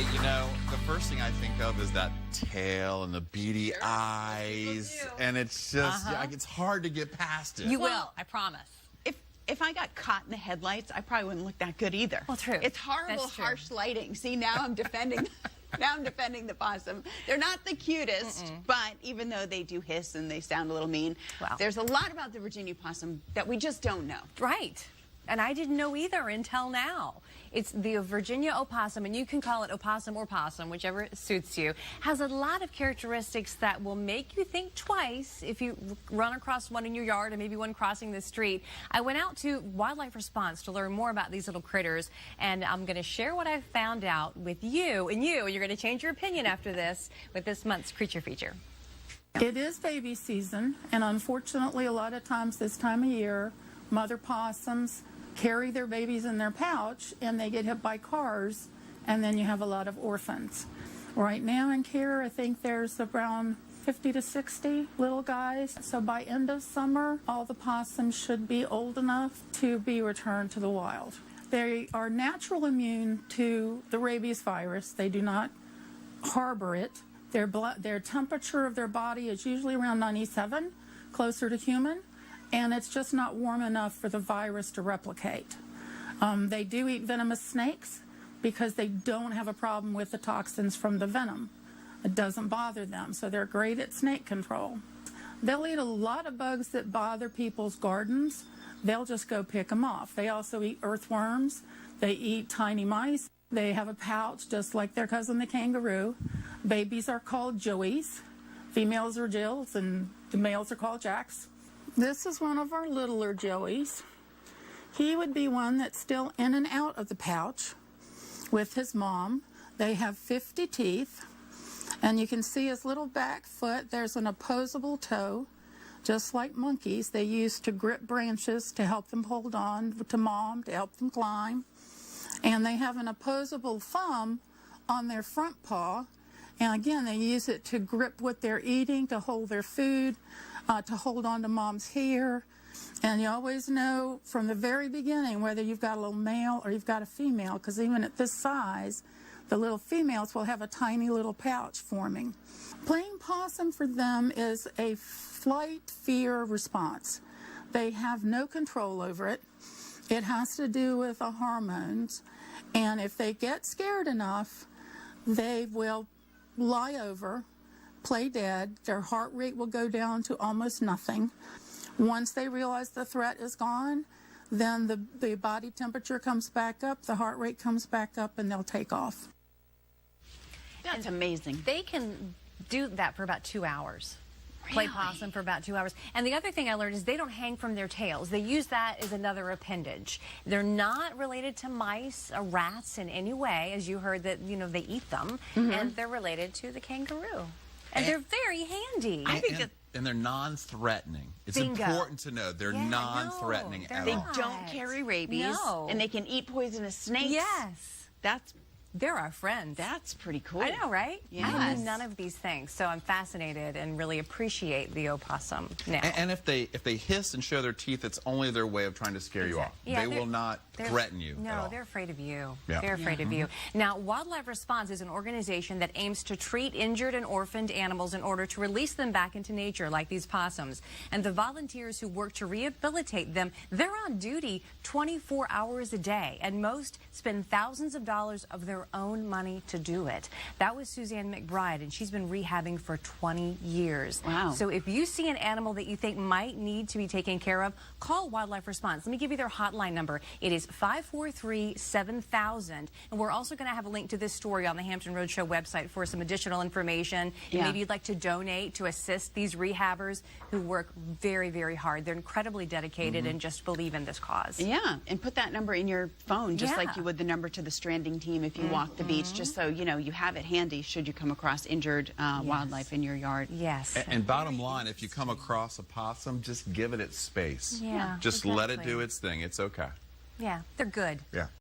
Hey, you know, the first thing I think of is that tail and the beady eyes, and it's just, it's hard to get past it. You will, I promise. If I got caught in the headlights, I probably wouldn't look that good either. Well, true. It's horrible, harsh lighting. See, now I'm defending. Now I'm defending the possum. They're not the cutest, but even though they do hiss and they sound a little mean, there's a lot about the Virginia possum that we just don't know. Right. And I didn't know either until now. It's the Virginia opossum, and you can call it opossum or possum, whichever suits you, has a lot of characteristics that will make you think twice if you run across one in your yard or maybe one crossing the street. I went out to Wildlife Response to learn more about these little critters, and I'm going to share what I found out with you, and you're going to change your opinion after this with this month's Creature Feature. It is baby season, and unfortunately a lot of times this time of year, mother possums carry their babies in their pouch and they get hit by cars, and then you have a lot of orphans. Right now in care, I think there's around 50 to 60 little guys. So by end of summer, all the possums should be old enough to be returned to the wild. They are natural immune to the rabies virus. They do not harbor it. Their temperature of their body is usually around 97, closer to human. And it's just not warm enough for the virus to replicate. They do eat venomous snakes because they don't have a problem with the toxins from the venom. It doesn't bother them, so they're great at snake control. They'll eat a lot of bugs that bother people's gardens. They'll just go pick them off. They also eat earthworms. They eat tiny mice. They have a pouch just like their cousin the kangaroo. Babies are called joeys. Females are Jills, and the males are called Jacks. This is one of our littler joeys. He would be one that's still in and out of the pouch with his mom. They have 50 teeth, and you can see his little back foot. There's an opposable toe. Just like monkeys, they use to grip branches to help them hold on to mom, to help them climb. And they have an opposable thumb on their front paw. And again, they use it to grip what they're eating, to hold their food, to hold on to mom's hair. And you always know from the very beginning whether you've got a little male or you've got a female, because even at this size, the little females will have a tiny little pouch forming. Playing possum for them is a flight fear response. They have no control over it. It has to do with the hormones. And if they get scared enough, they will lie over, play dead. Their heart rate will go down to almost nothing. Once they realize the threat is gone, then the body temperature comes back up, the heart rate comes back up, and they'll take off. That's amazing. They can do that for about 2 hours. Really? Play possum for about 2 hours. And the other thing I learned is they don't hang from their tails. They use that as another appendage. They're not related to mice or rats in any way, as you heard that, you know, they eat them. And they're related to the kangaroo. And they're very handy. And they're non-threatening. It's Bingo. important to know they're non-threatening at They all. don't carry rabies, and they can eat poisonous snakes. Yes. They're our friends. That's pretty cool. I know, right? Yes. I knew none of these things, so I'm fascinated and really appreciate the opossum now. And if they hiss and show their teeth, it's only their way of trying to scare you off. Yeah, they will not threaten you No, at all. they're afraid of you. Yeah. They're afraid of you. Now, Wildlife Response is an organization that aims to treat injured and orphaned animals in order to release them back into nature, like these possums. And the volunteers who work to rehabilitate them, they're on duty 24 hours a day, and most spend thousands of dollars of their own money to do it. That was Suzanne McBride, and she's been rehabbing for 20 years. Wow. So if you see an animal that you think might need to be taken care of, call Wildlife Response. Let me give you their hotline number. It is 543-7000. And we're also going to have a link to this story on the Hampton Roadshow website for some additional information. And maybe you'd like to donate to assist these rehabbers who work very, very hard. They're incredibly dedicated and just believe in this cause. Yeah, and put that number in your phone, just like you would the number to the stranding team if you walk the beach, just so you know you have it handy should you come across injured wildlife in your yard. Yes. And bottom line, if you come across a possum, just give it its space. Yeah, Just let it do its thing. It's okay. Yeah, they're good. Yeah.